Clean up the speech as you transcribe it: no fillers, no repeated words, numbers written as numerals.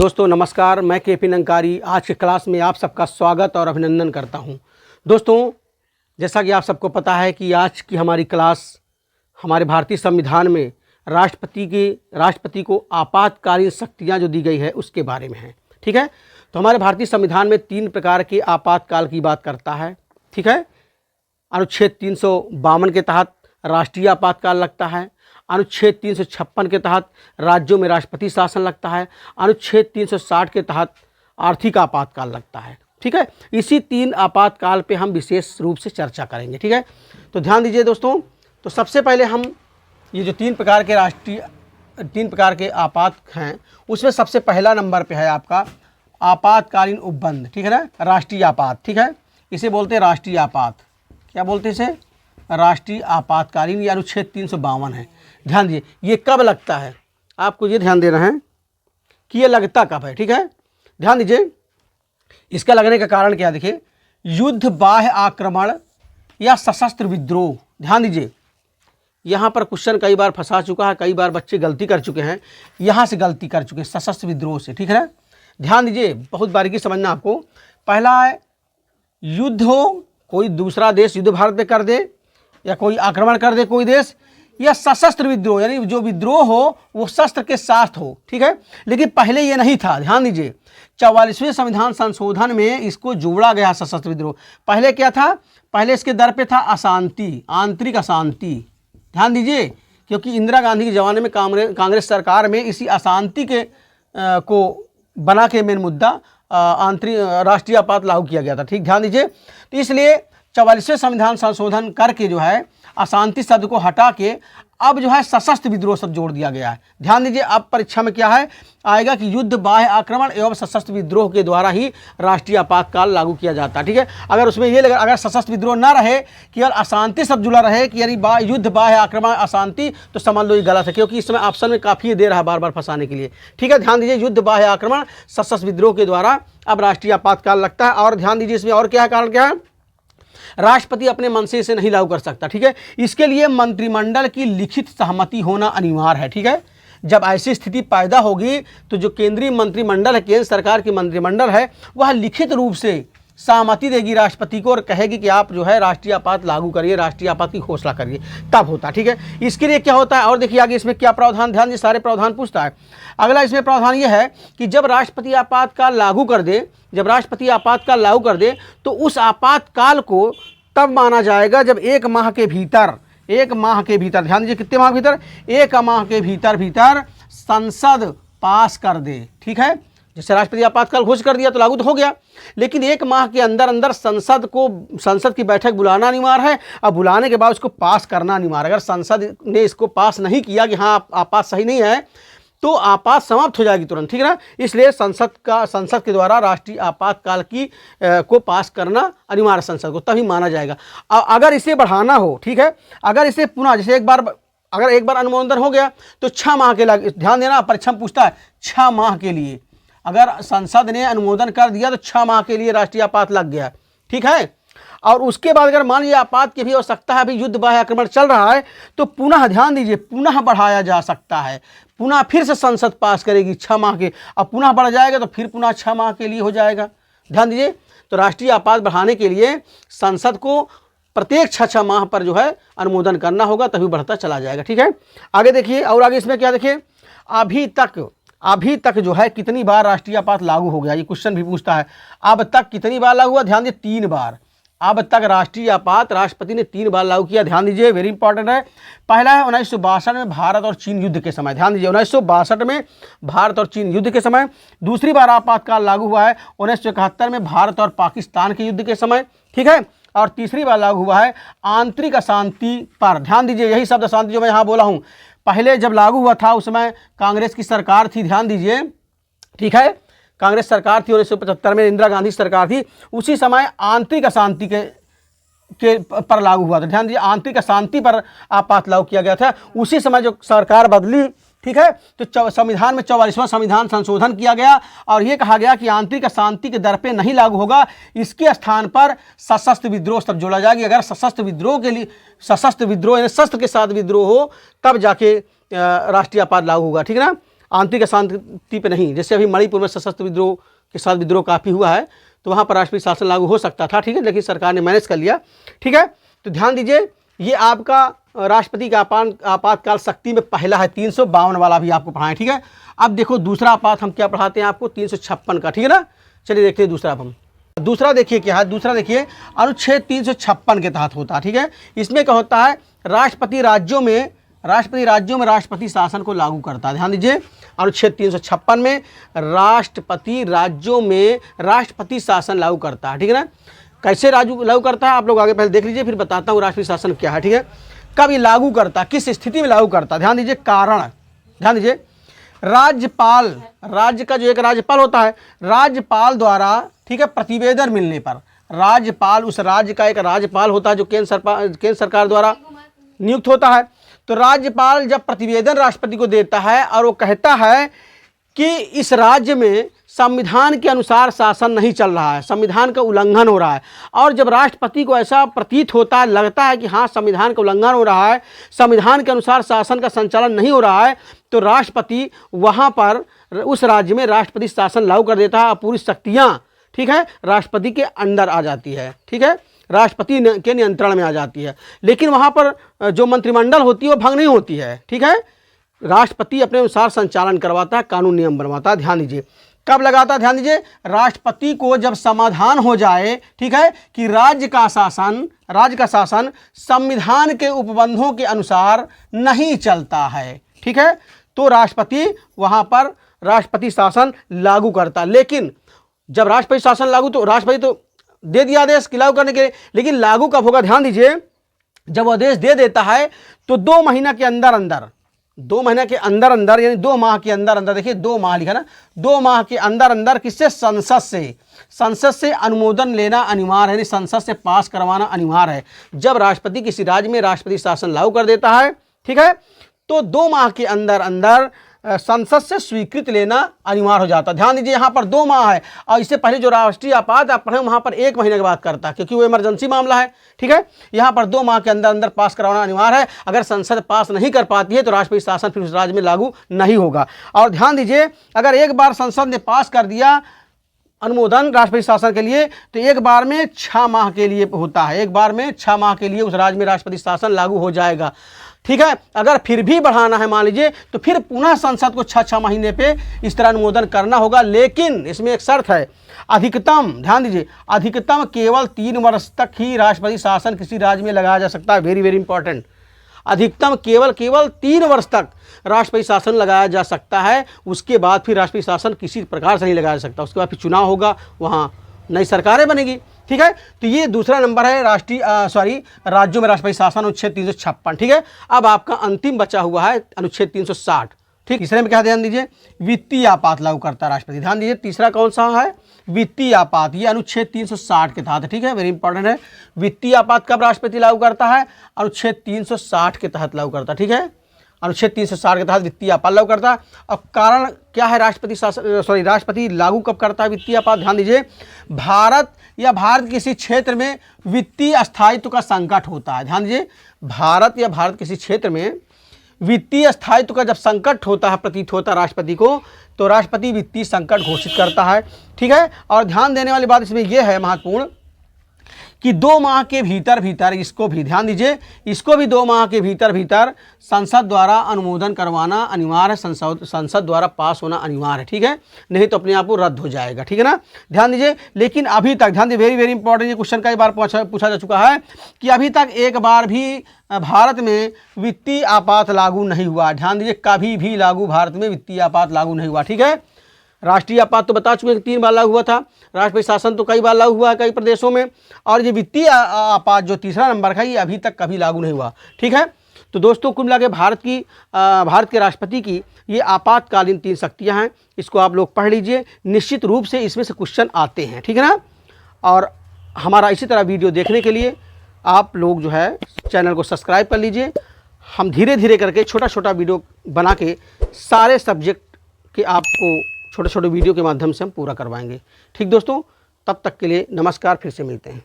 दोस्तों नमस्कार, मैं के.पी. नंकारी आज की क्लास में आप सबका स्वागत और अभिनंदन करता हूं। दोस्तों, जैसा कि आप सबको पता है कि आज की हमारी क्लास हमारे भारतीय संविधान में राष्ट्रपति को आपातकालीन शक्तियां जो दी गई है उसके बारे में है। ठीक है, तो हमारे भारतीय संविधान में 3 प्रकार के आपातकाल की बात करता है। ठीक है, अनुच्छेद 352 के तहत राष्ट्रीय आपातकाल लगता है। अनुच्छेद 356 के तहत राज्यों में राष्ट्रपति शासन लगता है। अनुच्छेद 360 के तहत आर्थिक आपातकाल लगता है। ठीक है, इसी 3 आपातकाल पे हम विशेष रूप से चर्चा करेंगे। ठीक है, तो ध्यान दीजिए दोस्तों। तो सबसे पहले हम ये जो 3 प्रकार के आपात हैं उसमें सबसे पहला नंबर पे है आपका आपातकालीन उपबंध। ठीक है ना, राष्ट्रीय आपात। ठीक है, इसे बोलते हैं राष्ट्रीय आपात। क्या बोलते हैं इसे? राष्ट्रीय आपातकालीन। ये अनुच्छेद 352 है। ध्यान दीजिए, ये कब लगता है, आपको ये ध्यान देना है कि ये लगता कब है। ठीक है, ध्यान दीजिए, इसका लगने का कारण क्या है। देखिए, युद्ध, बाह्य आक्रमण या सशस्त्र विद्रोह। ध्यान दीजिए, यहाँ पर क्वेश्चन कई बार फंसा चुका है, कई बार बच्चे गलती कर चुके हैं, यहाँ से गलती कर चुके हैं, सशस्त्र विद्रोह से। ठीक है ना, ध्यान दीजिए, बहुत बारीकी समझना आपको। पहला है युद्ध हो, कोई दूसरा देश युद्ध भारत पे कर दे या कोई आक्रमण कर दे कोई देश, या सशस्त्र विद्रोह यानी जो विद्रोह हो वो शस्त्र के साथ हो। ठीक है, लेकिन पहले ये नहीं था। ध्यान दीजिए, 44वें संविधान संशोधन में इसको जोड़ा गया सशस्त्र विद्रोह। पहले क्या था? पहले इसके दर पे था अशांति, आंतरिक अशांति। ध्यान दीजिए, क्योंकि इंदिरा गांधी के ज़माने में कांग्रेस सरकार में इसी अशांति के को बना के मेन मुद्दा आंतरिक राष्ट्रीय आपात लागू किया गया था। ठीक, ध्यान दीजिए, तो इसलिए 44वें संविधान संशोधन करके जो है अशांति शब्द को हटा के अब जो है सशस्त्र विद्रोह शब्द जोड़ दिया गया है। ध्यान दीजिए, अब परीक्षा में क्या है आएगा कि युद्ध, बाह्य आक्रमण एवं सशस्त्र विद्रोह के द्वारा ही राष्ट्रीय आपातकाल लागू किया जाता है। ठीक है, अगर उसमें ये लगा, अगर सशस्त्र विद्रोह ना रहे, केवल अशांति शब्द जुड़ा रहे कि यानी युद्ध, बाह्य आक्रमण, अशांति, तो समझ लो ये गलत है, क्योंकि इसमें ऑप्शन में काफ़ी दे रहा है बार बार फंसाने के लिए। ठीक है, ध्यान दीजिए, युद्ध, बाह्य आक्रमण, सशस्त्र विद्रोह के द्वारा अब राष्ट्रीय आपातकाल लगता है। और ध्यान दीजिए, इसमें और क्या है, कारण क्या है? राष्ट्रपति अपने मन से इसे नहीं लागू कर सकता। ठीक है, इसके लिए मंत्रिमंडल की लिखित सहमति होना अनिवार्य है। ठीक है, जब ऐसी स्थिति पैदा होगी तो जो केंद्रीय मंत्रिमंडल है, केंद्र सरकार की मंत्रिमंडल है, वह लिखित रूप से सहमति देगी राष्ट्रपति को और कहेगी कि आप जो है राष्ट्रीय आपात लागू करिए, राष्ट्रीय आपात की घोषणा करिए, तब होता। ठीक है, इसके लिए क्या होता है और देखिए आगे इसमें क्या प्रावधान। ध्यान दीजिए, सारे प्रावधान पूछता है। अगला इसमें प्रावधान ये है कि जब राष्ट्रपति आपातकाल लागू कर दे, तो उस आपातकाल को तब माना जाएगा जब 1 माह के भीतर, ध्यान दीजिए, कितने माह के भीतर? 1 माह के भीतर संसद पास कर दे। ठीक है, जैसे राष्ट्रपति आपातकाल घोषित कर दिया तो लागू तो हो गया, लेकिन 1 माह के अंदर संसद की बैठक बुलाना अनिवार्य है। अब बुलाने के बाद उसको पास करना अनिवार्य है। अगर संसद ने इसको पास नहीं किया कि हाँ आपात सही नहीं है, तो आपात समाप्त हो जाएगी तुरंत। ठीक है ना, इसलिए संसद के द्वारा राष्ट्रीय आपातकाल को पास करना अनिवार्य संसद को, तभी माना जाएगा। अगर इसे बढ़ाना हो, ठीक है, अगर इसे पुनः जैसे एक बार अनुमोदन हो गया तो 6 माह के लिए, ध्यान देना, परीक्षा में पूछता है 6 माह के लिए, अगर संसद ने अनुमोदन कर दिया तो 6 माह के लिए राष्ट्रीय आपात लग गया। ठीक है, और उसके बाद अगर मान लीजिए आपात की भी आवश्यकता है, अभी युद्ध, बाह्य आक्रमण चल रहा है, तो पुनः, ध्यान दीजिए, पुनः बढ़ाया जा सकता है, पुनः फिर से संसद पास करेगी 6 माह के, अब पुनः बढ़ जाएगा तो फिर पुनः 6 माह के लिए हो जाएगा। ध्यान दीजिए, तो राष्ट्रीय आपात बढ़ाने के लिए संसद को प्रत्येक 6 माह पर जो है अनुमोदन करना होगा, तभी बढ़ता चला जाएगा। ठीक है, आगे देखिए, और आगे इसमें क्या देखिए, अभी तक जो है कितनी बार राष्ट्रीय आपात लागू हो गया, ये क्वेश्चन भी पूछता है। अब तक कितनी बार लागू हुआ? ध्यान दीजिए, 3 बार। अब तक राष्ट्रीय आपात राष्ट्रपति ने 3 बार लागू किया। ध्यान दीजिए, वेरी इंपॉर्टेंट है। पहला है 1962 में भारत और चीन युद्ध के समय। ध्यान दीजिए, 1962 में भारत और चीन युद्ध के समय। दूसरी बार आपातकाल लागू हुआ है 1971 में भारत और पाकिस्तान के युद्ध के समय। ठीक है, और तीसरी बार लागू हुआ है आंतरिक अशांति पर। ध्यान दीजिए, यही शब्द अशांति जो मैं यहाँ बोला हूँ, पहले जब लागू हुआ था उस समय कांग्रेस की सरकार थी। ध्यान दीजिए, ठीक है, कांग्रेस सरकार थी, 1975 में इंदिरा गांधी सरकार थी, उसी समय आंतरिक अशांति के पर लागू हुआ था। ध्यान दीजिए, आंतरिक अशांति पर आपात लागू किया गया था। उसी समय जो सरकार बदली, ठीक है, तो संविधान में 44वां संविधान संशोधन किया गया और ये कहा गया कि आंतरिक अशांति के दर पे नहीं लागू होगा, इसके स्थान पर सशस्त्र विद्रोह सब जोड़ा जाएगी। अगर सशस्त्र विद्रोह यानी शस्त्र के साथ विद्रोह हो तब जाके राष्ट्रीय आपात लागू होगा। ठीक है ना, आंतरिक अशांति पे नहीं। जैसे अभी मणिपुर में सशस्त्र विद्रोह के साथ विद्रोह काफ़ी हुआ है, तो वहाँ पर राष्ट्रपति शासन लागू हो सकता था, ठीक है, लेकिन सरकार ने मैनेज कर लिया, ठीक है। तो ध्यान दीजिए, ये आपका राष्ट्रपति का आपातकाल शक्ति में पहला है, 352 वाला भी आपको पढ़ाएं, ठीक है। अब देखो दूसरा आपात हम क्या पढ़ाते हैं आपको, 356 का, ठीक है ना। चलिए देखते हैं दूसरा। हम दूसरा देखिए क्या है, दूसरा देखिए अनुच्छेद 356 के तहत होता है, ठीक है। इसमें क्या होता है, राष्ट्रपति राज्यों में राष्ट्रपति शासन को लागू करता है। ध्यान दीजिए, अनुच्छेद 356 में राष्ट्रपति राज्यों में राष्ट्रपति शासन लागू करता है, ठीक है ना। कैसे लागू करता है आप लोग आगे पहले देख लीजिए, फिर बताता हूँ राष्ट्रपति शासन क्या है, ठीक है। कब ये लागू करता है, किस स्थिति में लागू करता है, ध्यान दीजिए। कारण, ध्यान दीजिए, राज्यपाल, राज्य का जो एक राज्यपाल होता है, राज्यपाल द्वारा, ठीक है, प्रतिवेदन मिलने पर, राज्यपाल, उस राज्य का एक राज्यपाल होता है जो केंद्र सरकार द्वारा नियुक्त होता है। तो राज्यपाल जब प्रतिवेदन राष्ट्रपति को देता है और वो कहता है कि इस राज्य में संविधान के अनुसार शासन नहीं चल रहा है, संविधान का उल्लंघन हो रहा है, और जब राष्ट्रपति को ऐसा प्रतीत होता है, लगता है कि हाँ संविधान का उल्लंघन हो रहा है, संविधान के अनुसार शासन का संचालन नहीं हो रहा है, तो राष्ट्रपति वहाँ पर उस राज्य में राष्ट्रपति शासन लागू कर देता है और पूरी शक्तियाँ, ठीक है, राष्ट्रपति के अंदर आ जाती है, ठीक है, राष्ट्रपति के नियंत्रण में आ जाती है। लेकिन वहाँ पर जो मंत्रिमंडल होती है वो भंग नहीं होती है, ठीक है। राष्ट्रपति अपने अनुसार संचालन करवाता है, कानून नियम बनवाता है। ध्यान दीजिए, कब लगाता है, ध्यान दीजिए, राष्ट्रपति को जब समाधान हो जाए, ठीक है, कि राज्य का शासन संविधान के उपबंधों के अनुसार नहीं चलता है, ठीक है, तो राष्ट्रपति वहाँ पर राष्ट्रपति शासन लागू करता। लेकिन जब राष्ट्रपति शासन लागू, तो राष्ट्रपति तो दे दिया आदेश कि लागू करने के लिए, लेकिन लागू कब होगा, ध्यान दीजिए, जब आदेश दे देता है तो 2 महीना के अंदर अंदर, 2 महीने के अंदर अंदर, यानी 2 माह के अंदर अंदर, देखिए 2 माह लिखा ना, 2 माह के अंदर अंदर किससे, संसद से अनुमोदन लेना अनिवार्य है, यानी संसद से पास करवाना अनिवार्य है। जब राष्ट्रपति किसी राज्य में राष्ट्रपति शासन लागू कर देता है, ठीक है, तो 2 माह के अंदर अंदर संसद से स्वीकृत लेना अनिवार्य हो जाता है। ध्यान दीजिए, यहाँ पर 2 माह है, और इससे पहले जो राष्ट्रीय आपात आप पढ़े वहाँ पर 1 महीने के बाद करता है, क्योंकि वो इमरजेंसी मामला है, ठीक है। यहाँ पर 2 माह के अंदर अंदर पास करवाना अनिवार्य है। अगर संसद पास नहीं कर पाती है तो राष्ट्रपति शासन फिर उस राज्य में लागू नहीं होगा। और ध्यान दीजिए, अगर एक बार संसद ने पास कर दिया अनुमोदन राष्ट्रपति शासन के लिए, तो एक बार में 6 माह के लिए होता है, एक बार में 6 माह के लिए उस राज्य में राष्ट्रपति शासन लागू हो जाएगा, ठीक है। अगर फिर भी बढ़ाना है मान लीजिए, तो फिर पुनः संसद को 6 महीने पे इस तरह अनुमोदन करना होगा। लेकिन इसमें एक शर्त है, अधिकतम, ध्यान दीजिए, अधिकतम केवल 3 वर्ष तक ही राष्ट्रपति शासन किसी राज्य में लगाया जा सकता है। वेरी वेरी इंपॉर्टेंट, अधिकतम केवल 3 वर्ष तक राष्ट्रपति शासन लगाया जा सकता है। उसके बाद फिर राष्ट्रपति शासन किसी प्रकार से नहीं लगाया जा सकता। उसके बाद फिर चुनाव होगा, वहाँ नई सरकारें बनेगी, ठीक है। तो ये दूसरा नंबर है राज्यों में राष्ट्रपति शासन, अनुच्छेद 356, ठीक है। अब आपका अंतिम बचा हुआ है अनुच्छेद 360, ठीक। तीसरे में क्या, ध्यान दीजिए, वित्तीय आपात लागू करता है राष्ट्रपति। ध्यान दीजिए, तीसरा कौन सा है, वित्तीय आपात, ये अनुच्छेद 360 के तहत, ठीक है, वेरी इंपॉर्टेंट है। वित्तीय आपात कब राष्ट्रपति लागू करता है, अनुच्छेद 360 के तहत लागू करता है, ठीक है। अनुच्छेद 360 के तहत वित्तीय आपात लागू करता है। और कारण क्या है, राष्ट्रपति लागू कब करता है वित्तीय आपात, ध्यान दीजिए, भारत किसी क्षेत्र में वित्तीय अस्थायित्व का संकट होता है। ध्यान दीजिए, भारत किसी क्षेत्र में वित्तीय अस्थायित्व का जब संकट होता है, प्रतीत होता है राष्ट्रपति को, तो राष्ट्रपति वित्तीय संकट घोषित करता है, ठीक है। और ध्यान देने वाली बात इसमें यह है महत्वपूर्ण कि 2 माह के भीतर इसको भी ध्यान दीजिए, इसको भी 2 माह के भीतर संसद द्वारा अनुमोदन करवाना अनिवार्य है, संसद द्वारा पास होना अनिवार्य है, ठीक है, नहीं तो अपने आप को रद्द हो जाएगा, ठीक है ना। ध्यान दीजिए, लेकिन अभी तक, ध्यान दीजिए, वेरी वेरी इंपॉर्टेंट, ये क्वेश्चन कई बार पूछा जा चुका है कि अभी तक एक बार भी भारत में वित्तीय आपात लागू नहीं हुआ। ध्यान दीजिए, कभी भी भारत में वित्तीय आपात लागू नहीं हुआ, ठीक है। राष्ट्रीय आपात तो बता चुके हैं कि 3 बार लागू हुआ था, राष्ट्रपति शासन तो कई बार लागू हुआ है कई प्रदेशों में, और ये वित्तीय आपात जो तीसरा नंबर का, ये अभी तक कभी लागू नहीं हुआ, ठीक है। तो दोस्तों कुल मिला के भारत के राष्ट्रपति की ये आपातकालीन 3 शक्तियाँ हैं, इसको आप लोग पढ़ लीजिए, निश्चित रूप से इसमें से क्वेश्चन आते हैं, ठीक है ना। और हमारा इसी तरह वीडियो देखने के लिए आप लोग जो है चैनल को सब्सक्राइब कर लीजिए। हम धीरे धीरे करके छोटा छोटा वीडियो बना के सारे सब्जेक्ट के आपको छोटे छोटे वीडियो के माध्यम से हम पूरा करवाएंगे, ठीक दोस्तों। तब तक के लिए नमस्कार, फिर से मिलते हैं।